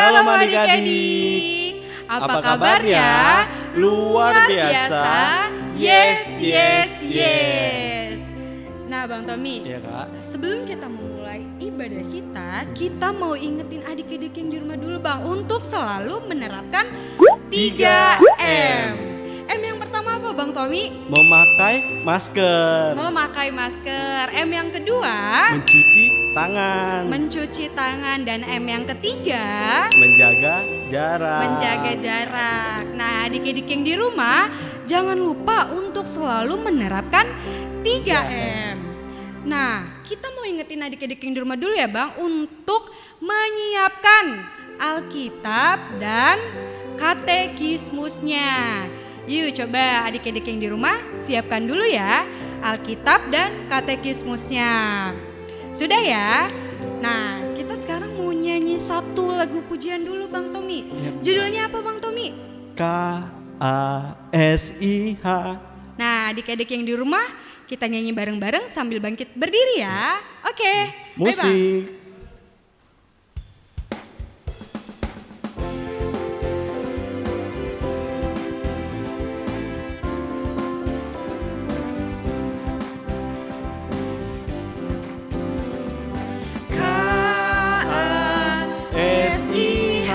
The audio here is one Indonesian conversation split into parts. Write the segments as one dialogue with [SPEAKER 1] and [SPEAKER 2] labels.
[SPEAKER 1] Shalom adik-adik. Apa kabarnya? Luar biasa. Yes, yes, yes. Nah Bang Tommy,
[SPEAKER 2] Iya Kak.
[SPEAKER 1] sebelum kita memulai ibadah kita mau ingetin adik-adik yang di rumah dulu Bang, untuk selalu menerapkan 3M. M yang pertama apa Bang Tommy?
[SPEAKER 2] Memakai masker.
[SPEAKER 1] Memakai masker. M yang kedua?
[SPEAKER 2] Mencuci tangan.
[SPEAKER 1] Mencuci tangan. Dan M yang ketiga?
[SPEAKER 2] Menjaga jarak.
[SPEAKER 1] Menjaga jarak. Nah adik-adik yang di rumah, jangan lupa untuk selalu menerapkan 3M. Nah kita mau ingetin adik-adik yang di rumah dulu ya Bang, untuk menyiapkan Alkitab dan katekismusnya. Yuk coba adik-adik yang di rumah siapkan dulu ya Alkitab dan katekismusnya. Sudah ya? Nah kita sekarang mau nyanyi satu lagu pujian dulu Bang Tommy. Judulnya apa Bang Tommy?
[SPEAKER 2] KASIH.
[SPEAKER 1] Nah adik-adik yang di rumah kita nyanyi bareng-bareng sambil bangkit berdiri ya. Oke, bye, Bang.
[SPEAKER 2] Musik.
[SPEAKER 1] KASIH,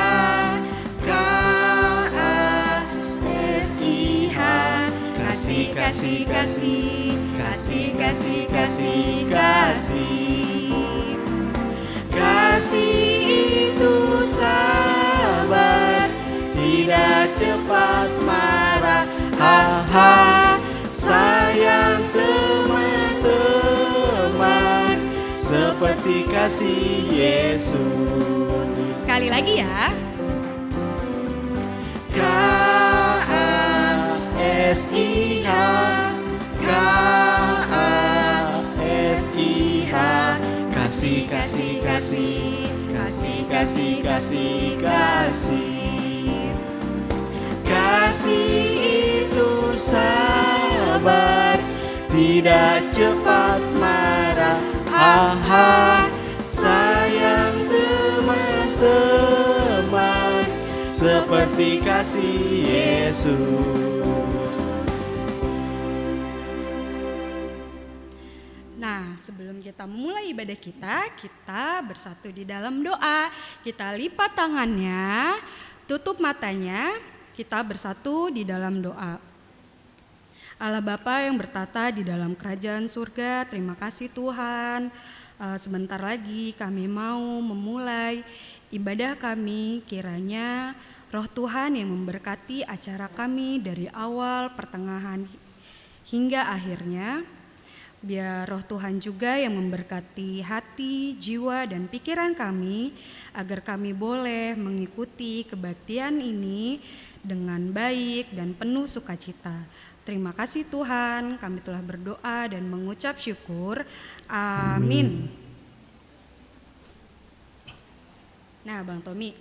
[SPEAKER 1] KASIH, kasih, kasih, kasih, kasih, kasih, kasih, kasih. Kasih itu sabar, tidak cepat marah, haha. Sayang teman-teman, seperti kasih Yesus. Sekali lagi ya. KASIH, KASIH, kasih, kasih, kasih, kasih, kasih, kasih, kasih. Kasih itu sabar, tidak cepat marah, aha. Sayang teman-teman, seperti kasih Yesus. Nah, sebelum kita memulai ibadah kita bersatu di dalam doa. Kita lipat tangannya, tutup matanya, kita bersatu di dalam doa. Allah Bapa yang bertata di dalam kerajaan surga, terima kasih Tuhan. Sebentar lagi kami mau memulai ibadah kami, kiranya Roh Tuhan yang memberkati acara kami dari awal, pertengahan, hingga akhirnya. Biar Roh Tuhan juga yang memberkati hati, jiwa, dan pikiran kami, agar kami boleh mengikuti kebaktian ini dengan baik dan penuh sukacita. Terima kasih Tuhan, kami telah berdoa dan mengucap syukur. Amin. Nah Bang Tommy,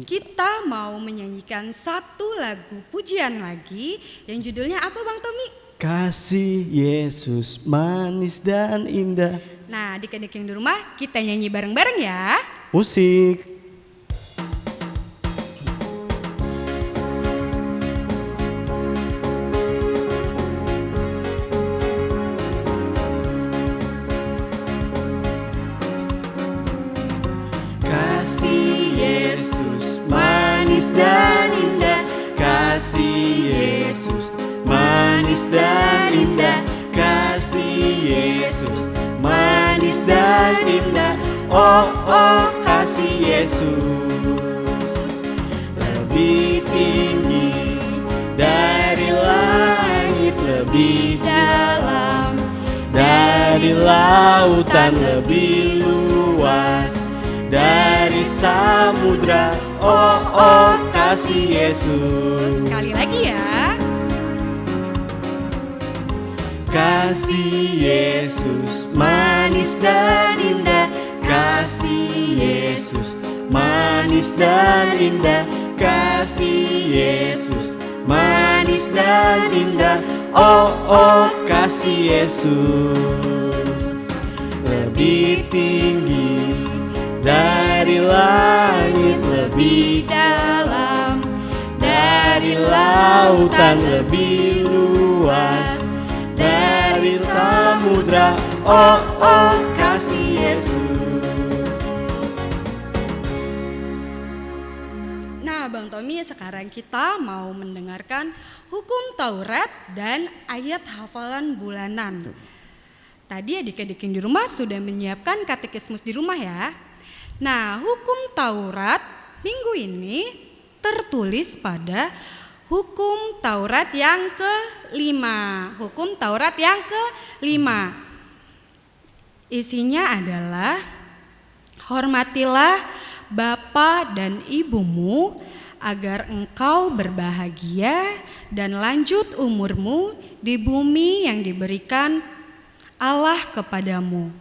[SPEAKER 1] kita mau menyanyikan satu lagu pujian lagi yang judulnya apa Bang Tommy?
[SPEAKER 2] Kasih Yesus manis dan indah.
[SPEAKER 1] Nah adik-adik yang di rumah kita nyanyi bareng-bareng ya.
[SPEAKER 2] Musik.
[SPEAKER 1] Kasih Yesus manis dan indah, kasih Yesus manis dan indah, kasih Yesus manis dan indah. Oh oh kasih Yesus lebih tinggi dari langit, lebih dalam dari lautan, lebih luas dari samudra. Oh oh kasih Yesus. Sekali lagi ya. Kasih Yesus manis dan indah, kasih Yesus manis dan indah, kasih Yesus manis dan indah. Oh oh kasih Yesus lebih tinggi dari langit, lebih dalam, dari
[SPEAKER 2] Lautan lebih luas, dari samudra, oh oh kasih Yesus.
[SPEAKER 1] Nah, Bang Tommy, sekarang kita mau mendengarkan hukum Taurat dan ayat hafalan bulanan. Tadi adik-adik yang di rumah sudah menyiapkan katekismus di rumah ya. Nah, hukum Taurat minggu ini tertulis pada hukum Taurat yang ke-5. Hukum Taurat yang ke-5. Isinya adalah hormatilah bapa dan ibumu agar engkau berbahagia dan lanjut umurmu di bumi yang diberikan Allah kepadamu.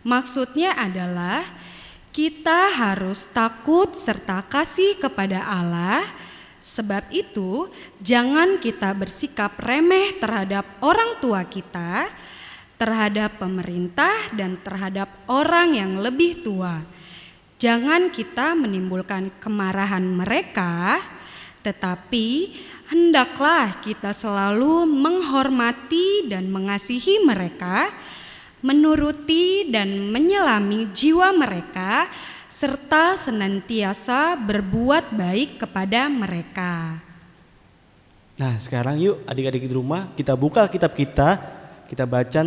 [SPEAKER 1] Maksudnya adalah kita harus takut serta kasih kepada Allah. Sebab itu jangan kita bersikap remeh terhadap orang tua kita, terhadap pemerintah dan terhadap orang yang lebih tua. Jangan kita menimbulkan kemarahan mereka, tetapi hendaklah kita selalu menghormati dan mengasihi mereka, menuruti dan menyelami jiwa mereka, serta senantiasa berbuat baik kepada mereka.
[SPEAKER 2] Nah, sekarang yuk adik-adik di rumah kita buka kitab kita baca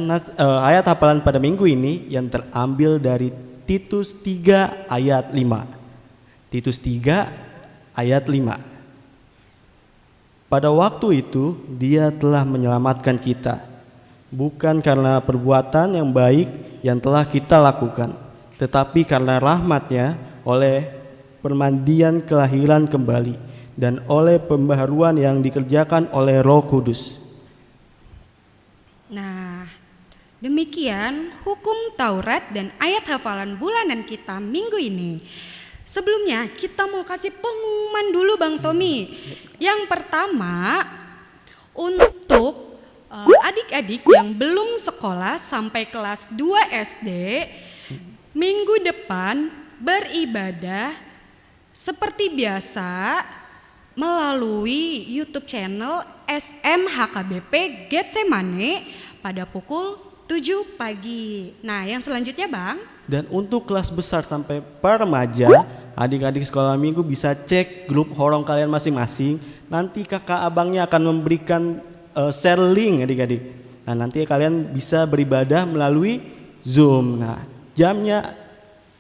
[SPEAKER 2] ayat hafalan pada minggu ini yang terambil dari Titus 3 ayat 5. Titus 3 ayat 5. Pada waktu itu Dia telah menyelamatkan kita, bukan karena perbuatan yang baik yang telah kita lakukan, tetapi karena rahmat-Nya oleh permandian kelahiran kembali dan oleh pembaharuan yang dikerjakan oleh Roh Kudus.
[SPEAKER 1] Nah, demikian hukum Taurat dan ayat hafalan bulanan kita minggu ini. Sebelumnya kita mau kasih pengumuman dulu Bang Tommy. Yang pertama, untuk adik-adik yang belum sekolah sampai kelas 2 SD, minggu depan beribadah seperti biasa melalui YouTube channel SMHKBP Getsemane pada pukul 7 pagi. Nah, yang selanjutnya Bang.
[SPEAKER 2] Dan untuk kelas besar sampai remaja, adik-adik sekolah minggu bisa cek grup horong kalian masing-masing. Nanti kakak abangnya akan memberikan share link adik-adik. Nah, nanti kalian bisa beribadah melalui Zoom. Nah, jamnya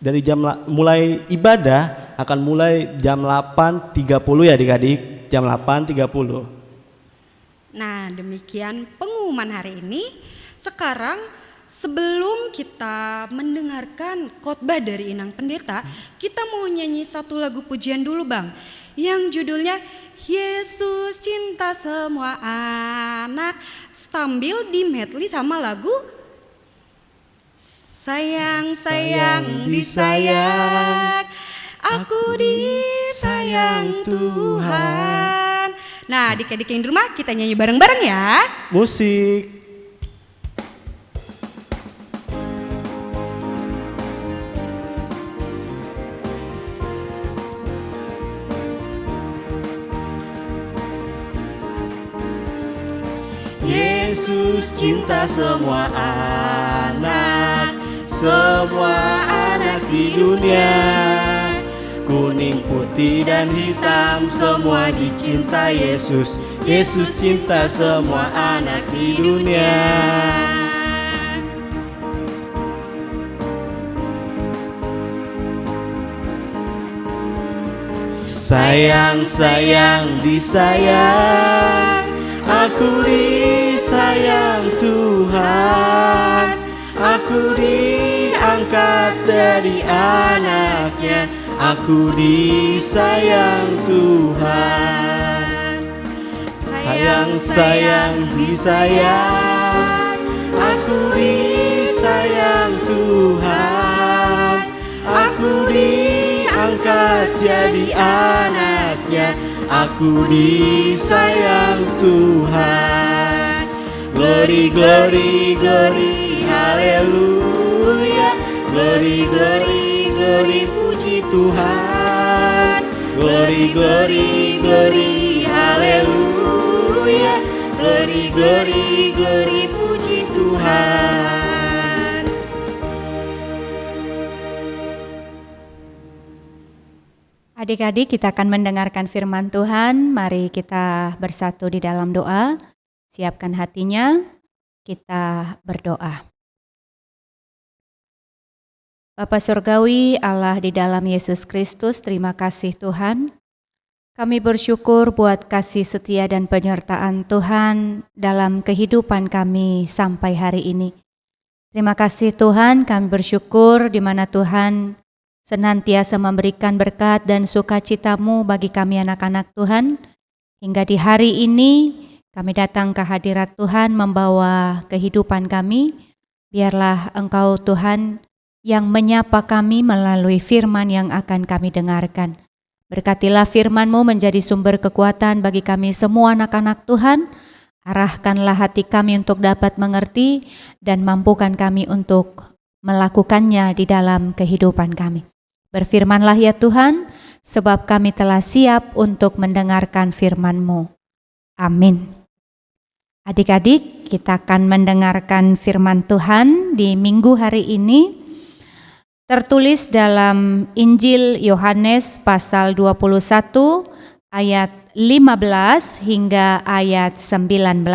[SPEAKER 2] dari mulai ibadah akan mulai jam 8.30 ya adik-adik. Jam 8.30.
[SPEAKER 1] Nah, demikian pengumuman hari ini. Sekarang sebelum kita mendengarkan khotbah dari Inang Pendeta, kita mau nyanyi satu lagu pujian dulu Bang, yang judulnya Yesus Cinta Semua Anak, sambil di medley sama lagu Sayang, sayang, disayang, aku disayang Tuhan. Nah, adik-adik yang di rumah kita nyanyi bareng-bareng ya.
[SPEAKER 2] Musik.
[SPEAKER 1] Yesus cinta semua anak, semua anak di dunia. Kuning, putih, dan hitam semua dicinta Yesus. Yesus cinta semua anak di dunia.
[SPEAKER 2] Sayang, sayang, disayang, aku disayang Tuhan. Aku diangkat jadi anaknya, aku disayang Tuhan. Sayang, sayang, disayang, aku disayang Tuhan. Aku diangkat jadi anaknya, aku disayang Tuhan. Glory, glory, glory, haleluya. Glory, glory, glory, puji Tuhan.
[SPEAKER 1] glory, glory, haleluya. Glory, glory, glory, puji Tuhan.
[SPEAKER 3] Adik-adik, kita akan mendengarkan firman Tuhan. Mari kita bersatu di dalam doa. Siapkan hatinya, kita berdoa. Bapa Surgawi, Allah di dalam Yesus Kristus, terima kasih Tuhan. Kami bersyukur buat kasih setia dan penyertaan Tuhan dalam kehidupan kami sampai hari ini. Terima kasih Tuhan, kami bersyukur di mana Tuhan senantiasa memberikan berkat dan sukacita-Mu bagi kami anak-anak Tuhan. Hingga di hari ini kami datang ke hadirat Tuhan membawa kehidupan kami. Biarlah Engkau Tuhan yang menyapa kami melalui firman yang akan kami dengarkan. Berkatilah firman-Mu menjadi sumber kekuatan bagi kami semua anak-anak Tuhan. Arahkanlah hati kami untuk dapat mengerti dan mampukan kami untuk melakukannya di dalam kehidupan kami. Berfirmanlah ya Tuhan, sebab kami telah siap untuk mendengarkan firman-Mu. Amin. Adik-adik, kita akan mendengarkan firman Tuhan di minggu hari ini. Tertulis dalam Injil Yohanes pasal 21 ayat 15 hingga ayat 19.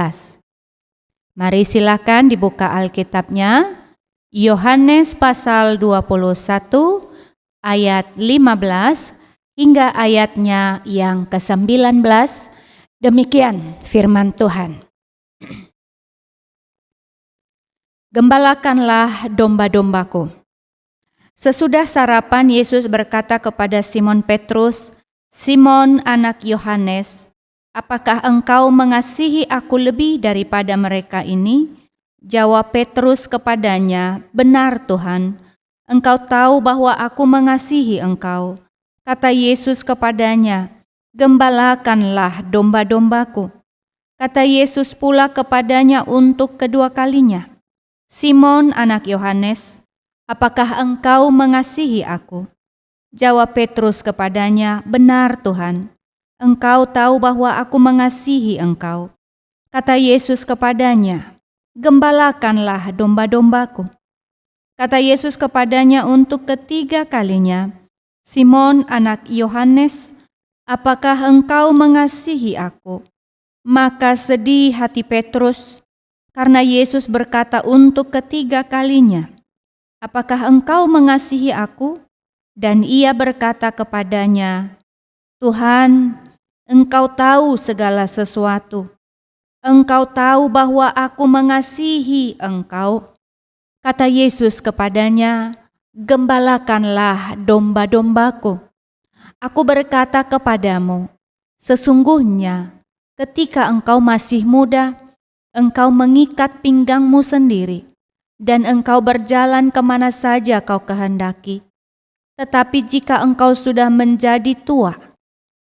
[SPEAKER 3] Mari silakan dibuka Alkitabnya. Yohanes pasal 21 ayat 15 hingga ayatnya yang ke-19. Demikian firman Tuhan. Gembalakanlah domba-dombaku. Sesudah sarapan, Yesus berkata kepada Simon Petrus, "Simon anak Yohanes, apakah engkau mengasihi aku lebih daripada mereka ini?" Jawab Petrus kepadanya, "Benar Tuhan, Engkau tahu bahwa aku mengasihi engkau." Kata Yesus kepadanya, "Gembalakanlah domba-dombaku." Kata Yesus pula kepadanya untuk kedua kalinya, "Simon anak Yohanes, apakah engkau mengasihi aku?" Jawab Petrus kepadanya, "Benar Tuhan, Engkau tahu bahwa aku mengasihi engkau." Kata Yesus kepadanya, "Gembalakanlah domba-dombaku." Kata Yesus kepadanya untuk ketiga kalinya, "Simon anak Yohanes, apakah engkau mengasihi aku?" Maka sedih hati Petrus karena Yesus berkata untuk ketiga kalinya, "Apakah engkau mengasihi aku?" Dan ia berkata kepadanya, "Tuhan, Engkau tahu segala sesuatu. Engkau tahu bahwa aku mengasihi engkau." Kata Yesus kepadanya, "Gembalakanlah domba-dombaku. Aku berkata kepadamu, sesungguhnya ketika engkau masih muda, engkau mengikat pinggangmu sendiri, dan engkau berjalan kemana saja kau kehendaki. Tetapi jika engkau sudah menjadi tua,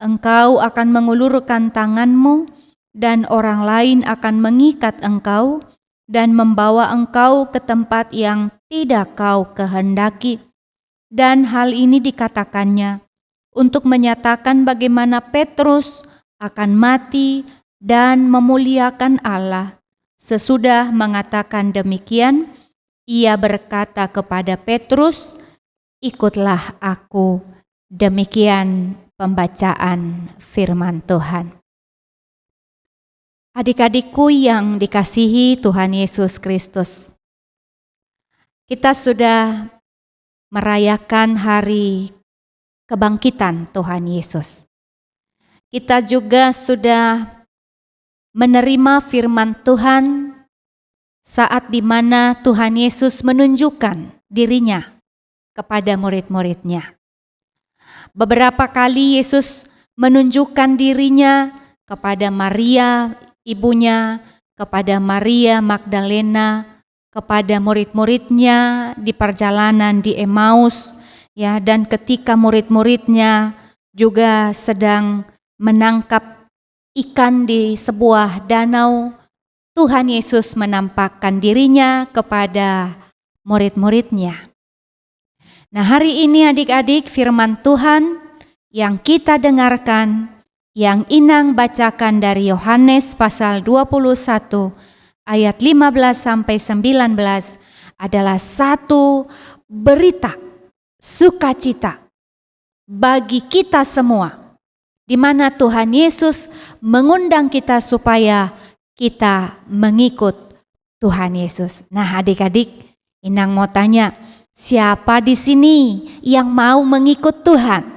[SPEAKER 3] engkau akan mengulurkan tanganmu, dan orang lain akan mengikat engkau, dan membawa engkau ke tempat yang tidak kau kehendaki." Dan hal ini dikatakannya untuk menyatakan bagaimana Petrus akan mati dan memuliakan Allah. Sesudah mengatakan demikian, ia berkata kepada Petrus, "Ikutlah aku." Demikian pembacaan firman Tuhan. Adik-adikku yang dikasihi Tuhan Yesus Kristus, kita sudah merayakan hari kebangkitan Tuhan Yesus. Kita juga sudah menerima firman Tuhan saat di mana Tuhan Yesus menunjukkan dirinya kepada murid-muridnya. Beberapa kali Yesus menunjukkan dirinya kepada Maria, ibunya, kepada Maria Magdalena, kepada murid-muridnya di perjalanan di Emmaus, ya, dan ketika murid-muridnya juga sedang menangkap ikan di sebuah danau, Tuhan Yesus menampakkan dirinya kepada murid-muridnya. Nah, hari ini adik-adik, firman Tuhan yang kita dengarkan, yang Inang bacakan dari Yohanes pasal 21 ayat 15 sampai 19 adalah satu berita sukacita bagi kita semua, di mana Tuhan Yesus mengundang kita supaya kita mengikut Tuhan Yesus. Nah, adik-adik, Inang mau tanya, siapa di sini yang mau mengikut Tuhan?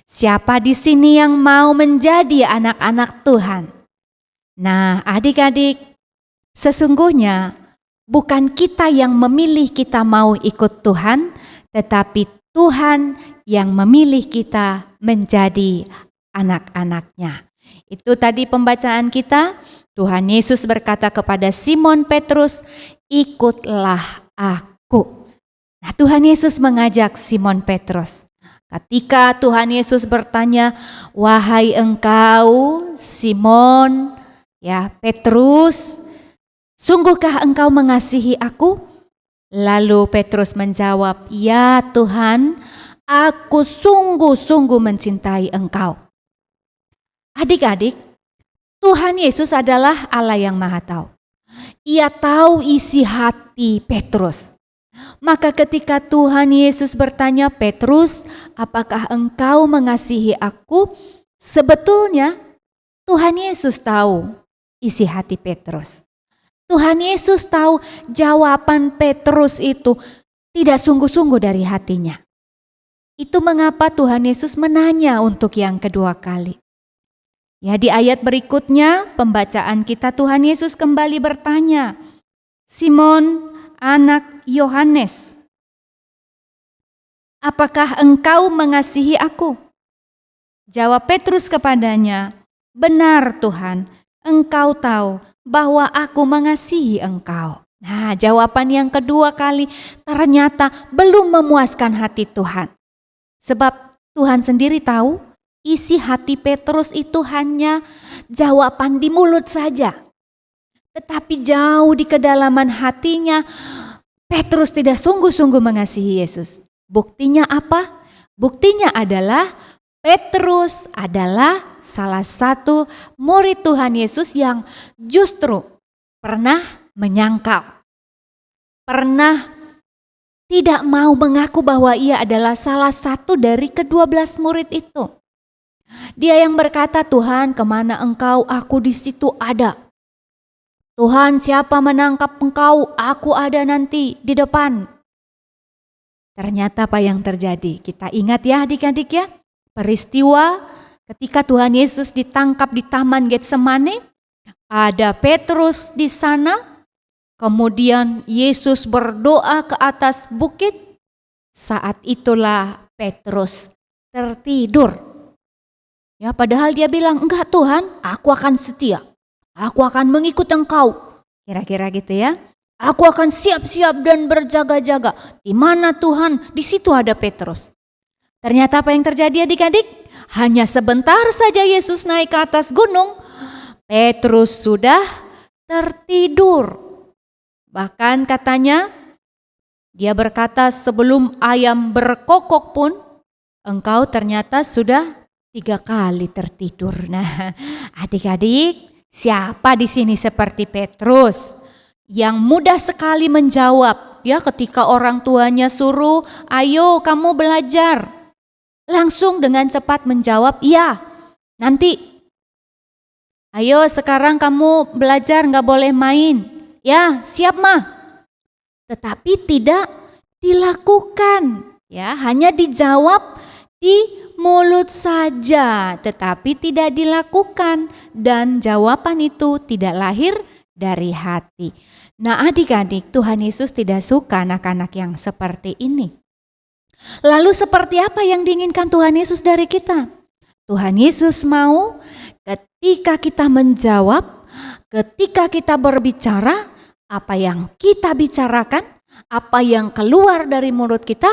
[SPEAKER 3] Siapa di sini yang mau menjadi anak-anak Tuhan? Nah, adik-adik, sesungguhnya bukan kita yang memilih kita mau ikut Tuhan, tetapi Tuhan yang memilih kita menjadi anak-anaknya. Itu tadi pembacaan kita. Tuhan Yesus berkata kepada Simon Petrus, ikutlah aku. Nah, Tuhan Yesus mengajak Simon Petrus. Ketika Tuhan Yesus bertanya, wahai engkau Simon, ya Petrus, sungguhkah engkau mengasihi aku? Lalu Petrus menjawab, ya Tuhan, aku sungguh-sungguh mencintai engkau. Adik-adik, Tuhan Yesus adalah Allah yang Maha Tahu. Ia tahu isi hati Petrus. Maka ketika Tuhan Yesus bertanya, Petrus, apakah engkau mengasihi aku? Sebetulnya Tuhan Yesus tahu isi hati Petrus. Tuhan Yesus tahu jawaban Petrus itu tidak sungguh-sungguh dari hatinya. Itu mengapa Tuhan Yesus menanya untuk yang kedua kali. Ya, di ayat berikutnya pembacaan kita Tuhan Yesus kembali bertanya, Simon anak Yohanes, apakah engkau mengasihi aku? Jawab Petrus kepadanya, benar Tuhan, engkau tahu bahwa aku mengasihi engkau. Nah, jawaban yang kedua kali ternyata belum memuaskan hati Tuhan. Sebab Tuhan sendiri tahu isi hati Petrus itu hanya jawaban di mulut saja. Tetapi jauh di kedalaman hatinya, Petrus tidak sungguh-sungguh mengasihi Yesus. Buktinya apa? Buktinya adalah Petrus adalah salah satu murid Tuhan Yesus yang justru pernah menyangkal. Pernah tidak mau mengaku bahwa ia adalah salah satu dari ke-12 murid itu. Dia yang berkata, Tuhan, kemana engkau? Aku di situ ada. Tuhan, siapa menangkap engkau? Aku ada nanti di depan. Ternyata apa yang terjadi? Kita ingat ya adik-adik ya. Peristiwa ketika Tuhan Yesus ditangkap di Taman Getsemane. Ada Petrus di sana. Kemudian Yesus berdoa ke atas bukit. Saat itulah Petrus tertidur. Ya, padahal dia bilang, enggak Tuhan, aku akan setia. Aku akan mengikut engkau. Kira-kira gitu ya. Aku akan siap-siap dan berjaga-jaga. Di mana Tuhan? Di situ ada Petrus. Ternyata apa yang terjadi adik-adik? Hanya sebentar saja Yesus naik ke atas gunung, Petrus sudah tertidur. Bahkan katanya, dia berkata sebelum ayam berkokok pun, engkau ternyata sudah 3 kali tertidur. Nah, adik-adik, siapa di sini seperti Petrus yang mudah sekali menjawab ya ketika orang tuanya suruh, "Ayo kamu belajar." Langsung dengan cepat menjawab, "Iya, nanti." "Ayo sekarang kamu belajar, nggak boleh main." "Ya, siap mah." Tetapi tidak dilakukan, ya, hanya dijawab di mulut saja, tetapi tidak dilakukan, dan jawaban itu tidak lahir dari hati. Nah adik-adik, Tuhan Yesus tidak suka anak-anak yang seperti ini. Lalu seperti apa yang diinginkan Tuhan Yesus dari kita? Tuhan Yesus mau ketika kita menjawab, ketika kita berbicara, apa yang kita bicarakan, apa yang keluar dari mulut kita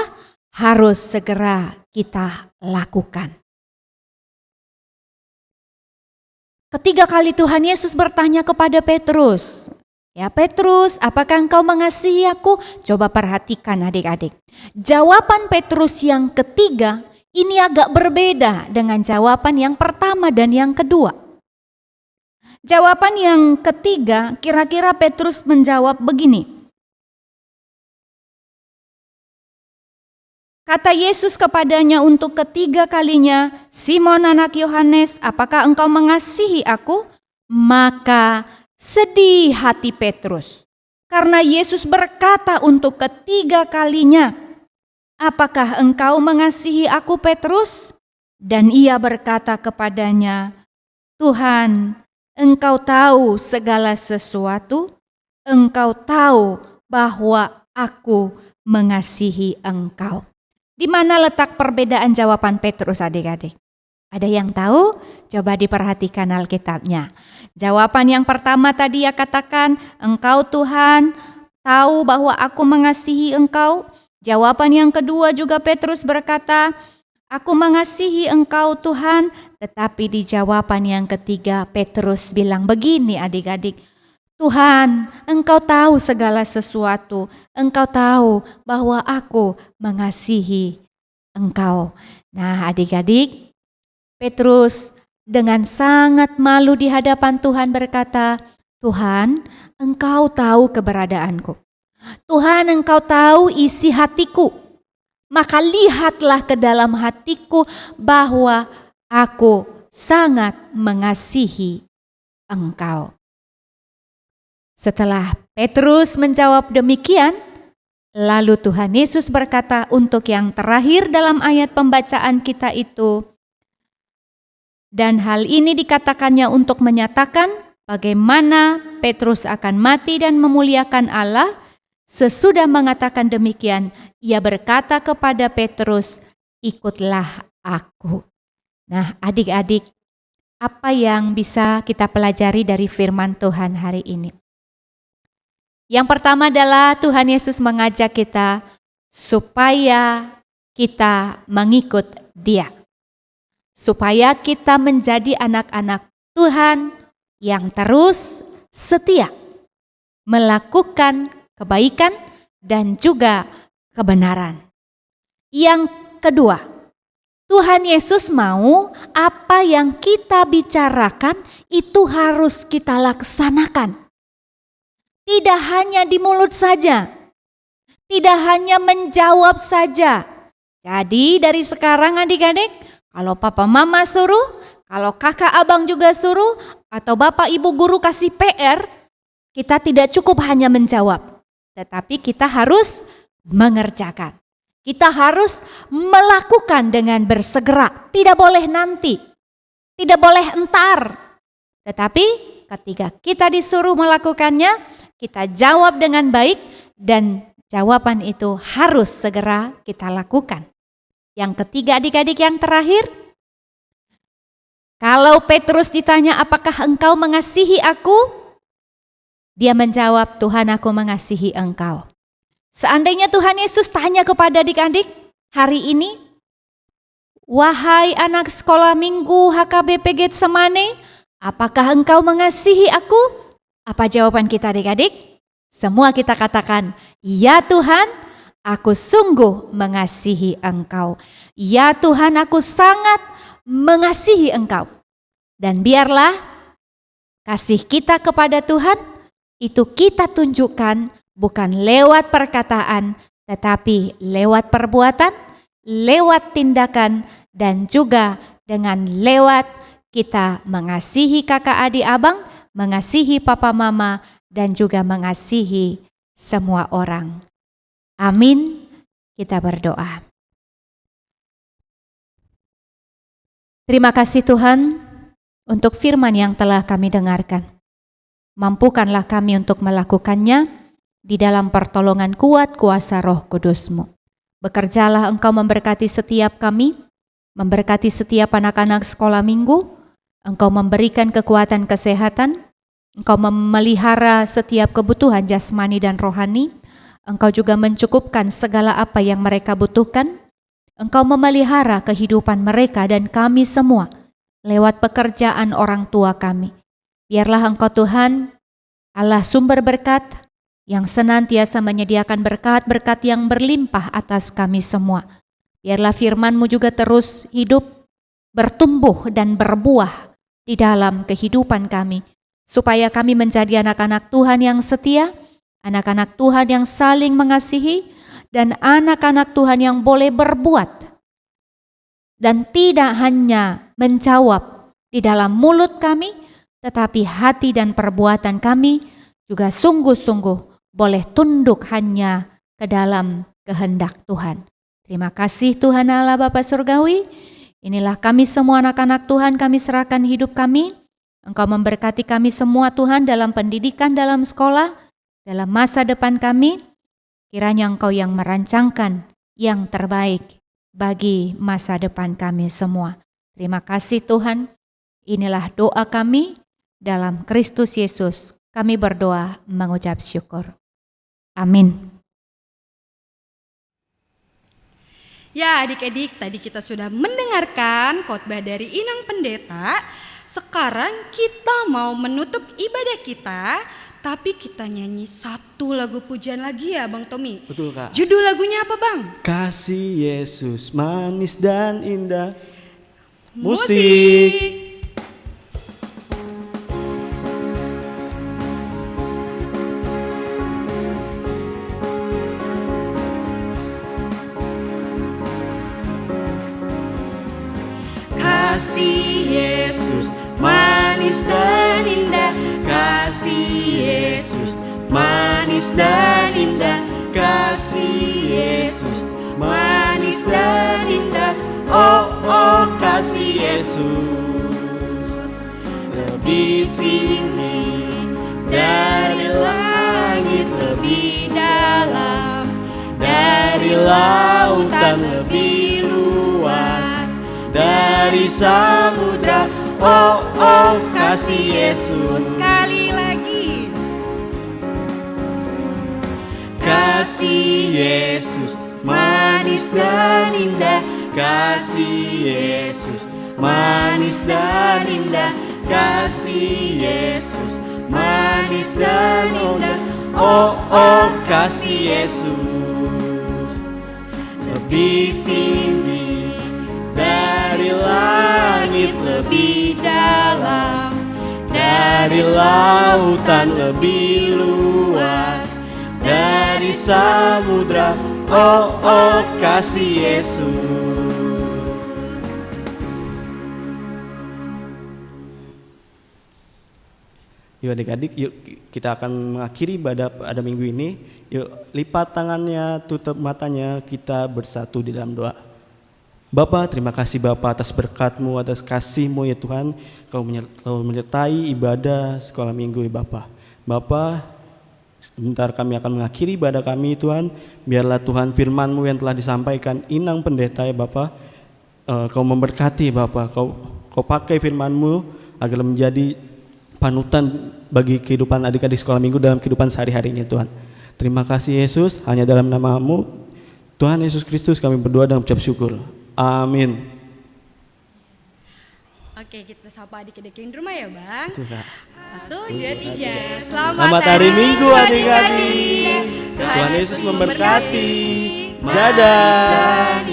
[SPEAKER 3] harus segera kita lakukan. Ketiga kali Tuhan Yesus bertanya kepada Petrus, "Ya Petrus, apakah engkau mengasihi aku?" Coba perhatikan adik-adik. Jawaban Petrus yang ketiga Ini agak berbeda dengan jawaban yang pertama dan yang kedua. Jawaban yang ketiga, kira-kira Petrus menjawab begini. Kata Yesus kepadanya untuk ketiga kalinya, "Simon anak Yohanes, apakah engkau mengasihi aku?" Maka sedih hati Petrus, karena Yesus berkata untuk ketiga kalinya, "Apakah engkau mengasihi aku, Petrus?" Dan ia berkata kepadanya, "Tuhan, engkau tahu segala sesuatu, engkau tahu bahwa aku mengasihi engkau." Di mana letak perbedaan jawaban Petrus, adik-adik? Ada yang tahu? Coba diperhatikan Alkitabnya. Jawaban yang pertama tadi ia katakan, "Engkau Tuhan tahu bahwa aku mengasihi engkau." Jawaban yang kedua juga Petrus berkata, "Aku mengasihi engkau Tuhan." Tetapi di jawaban yang ketiga Petrus bilang begini, adik-adik, "Tuhan, engkau tahu segala sesuatu. Engkau tahu bahwa aku mengasihi engkau." Nah, adik-adik, Petrus dengan sangat malu di hadapan Tuhan berkata, "Tuhan, engkau tahu keberadaanku. Tuhan, engkau tahu isi hatiku. Maka lihatlah ke dalam hatiku bahwa aku sangat mengasihi engkau." Setelah Petrus menjawab demikian, lalu Tuhan Yesus berkata untuk yang terakhir dalam ayat pembacaan kita itu, "Dan hal ini dikatakannya untuk menyatakan bagaimana Petrus akan mati dan memuliakan Allah." Sesudah mengatakan demikian, ia berkata kepada Petrus, "Ikutlah aku." Nah, adik-adik, apa yang bisa kita pelajari dari firman Tuhan hari ini? Yang pertama adalah Tuhan Yesus mengajak kita supaya kita mengikut Dia. Supaya kita menjadi anak-anak Tuhan yang terus setia melakukan kebaikan dan juga kebenaran. Yang kedua, Tuhan Yesus mau apa yang kita bicarakan itu harus kita laksanakan. Tidak hanya di mulut saja, tidak hanya menjawab saja. Jadi dari sekarang adik-adik, kalau papa mama suruh, kalau kakak abang juga suruh, atau bapak ibu guru kasih PR, kita tidak cukup hanya menjawab, tetapi kita harus mengerjakan. Kita harus melakukan dengan bersegera, tidak boleh nanti, tidak boleh entar. Tetapi ketika kita disuruh melakukannya, kita jawab dengan baik dan jawaban itu harus segera kita lakukan. Yang ketiga adik-adik, yang terakhir, kalau Petrus ditanya, "Apakah engkau mengasihi aku?" Dia menjawab, "Tuhan, aku mengasihi engkau." Seandainya Tuhan Yesus tanya kepada adik-adik hari ini, "Wahai anak sekolah minggu HKBP Getsemani, apakah engkau mengasihi aku?" Apa jawaban kita adik-adik? Semua kita katakan, "Ya Tuhan, aku sungguh mengasihi engkau. Ya Tuhan, aku sangat mengasihi engkau." Dan biarlah kasih kita kepada Tuhan itu kita tunjukkan bukan lewat perkataan, tetapi lewat perbuatan, lewat tindakan, dan juga dengan lewat kita mengasihi kakak adik abang, mengasihi papa mama, dan juga mengasihi semua orang. Amin. Kita berdoa. Terima kasih Tuhan untuk firman yang telah kami dengarkan. Mampukanlah kami untuk melakukannya di dalam pertolongan kuat kuasa Roh Kudus-Mu. Bekerjalah Engkau memberkati setiap kami, memberkati setiap anak-anak sekolah minggu. Engkau memberikan kekuatan kesehatan, Engkau memelihara setiap kebutuhan jasmani dan rohani, Engkau juga mencukupkan segala apa yang mereka butuhkan, Engkau memelihara kehidupan mereka dan kami semua lewat pekerjaan orang tua kami. Biarlah Engkau Tuhan, Allah sumber berkat, yang senantiasa menyediakan berkat-berkat yang berlimpah atas kami semua. Biarlah firman-Mu juga terus hidup, bertumbuh dan berbuah di dalam kehidupan kami, supaya kami menjadi anak-anak Tuhan yang setia, anak-anak Tuhan yang saling mengasihi, dan anak-anak Tuhan yang boleh berbuat dan tidak hanya menjawab di dalam mulut kami, tetapi hati dan perbuatan kami juga sungguh-sungguh boleh tunduk hanya ke dalam kehendak Tuhan. Terima kasih Tuhan Allah Bapa Surgawi. Inilah kami semua anak-anak Tuhan, kami serahkan hidup kami. Engkau memberkati kami semua Tuhan dalam pendidikan, dalam sekolah, dalam masa depan kami. Kiranya Engkau yang merancangkan yang terbaik bagi masa depan kami semua. Terima kasih Tuhan. Inilah doa kami dalam Kristus Yesus. Kami berdoa mengucap syukur. Amin.
[SPEAKER 1] Ya adik-adik, tadi kita sudah mendengarkan khotbah dari Inang Pendeta. Sekarang kita mau menutup ibadah kita, tapi kita nyanyi satu lagu pujian lagi ya Bang Tommy.
[SPEAKER 2] Betul Kak.
[SPEAKER 1] Judul lagunya apa Bang?
[SPEAKER 2] Kasih Yesus manis dan indah.
[SPEAKER 1] Musik. Kasih Yesus manis dan indah, kasih Yesus manis dan indah, kasih Yesus manis dan indah. Oh oh kasih Yesus lebih tinggi dari langit, lebih dalam dari lautan, lebih luas dari samudra. Oh oh kasih Yesus. Sekali lagi. Kasih Yesus manis dan indah, kasih Yesus manis dan indah, kasih Yesus manis dan indah. Oh oh kasih Yesus lebih tinggi dari langit, lebih dalam dari lautan, lebih luas dari samudra. Oh oh kasih Yesus.
[SPEAKER 2] Yuk adik-adik, yuk kita akan mengakhiri ibadah pada minggu ini. Yuk lipat tangannya, tutup matanya, kita bersatu di dalam doa. Bapa, terima kasih Bapa atas berkat-Mu, atas kasih-Mu ya Tuhan. Kau menyertai ibadah sekolah minggu ya Bapa. Bapa, sebentar kami akan mengakhiri ibadah kami Tuhan. Biarlah Tuhan firman-Mu yang telah disampaikan Inang Pendeta ya Bapa, Kau memberkati Bapa. Kau pakai firman-Mu agar menjadi panutan bagi kehidupan adik-adik sekolah minggu dalam kehidupan sehari-harinya Tuhan. Terima kasih Yesus, hanya dalam nama-Mu Tuhan Yesus Kristus kami berdoa dan ucap syukur. Amin.
[SPEAKER 1] Oke, kita sapa adik-adik yang di rumah ya Bang.
[SPEAKER 2] Itu, Kak.
[SPEAKER 1] 1, 2, 3.
[SPEAKER 2] Selamat hari Minggu adik-adik. Tuhan Yesus memberkati. Dadah.